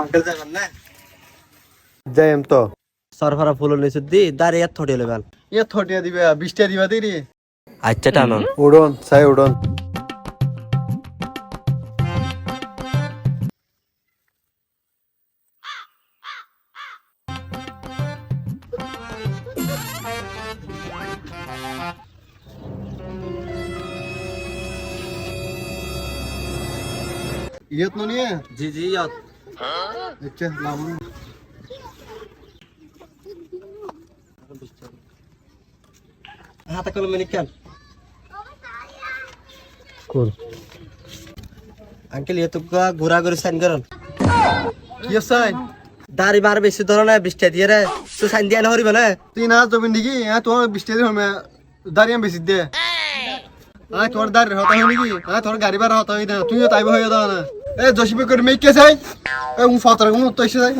uncle যাবেন না যাইম তো সরফরা ফুল নিছে দি দাঁড়িয়ে এত থটি লেবেন ইয়ে থটিয়া দিবে 20 টাকা দিবা দেরি আচ্ছা টানো উড়ন চাই উড়ন ইয়ত ননিয়ে জি জি ইয়াত আচ্ছা লাবণ হাতে কলমে নিকেন কোন আঙ্কেল ইয়ে তো ঘোরা ঘুরি সাইন করেন কি আছে দাড়ি বার বেশি ধরো না 20 টাকা দিয়ে রে তো সাইন দিয়া না হরিবে না 3000 জমিন দিকি তোমার 20 টাকা হবে দাঁড়িয়ে বেশি দে তোমার দাঁড়ি হতা হয় নাকি তোমার গাড়ি ভাড়া হতা হয় না তুইও তাইব হয়ে দাও না জসিবে করে মেয়ে কে চাই ফাতরা তো এসে যায়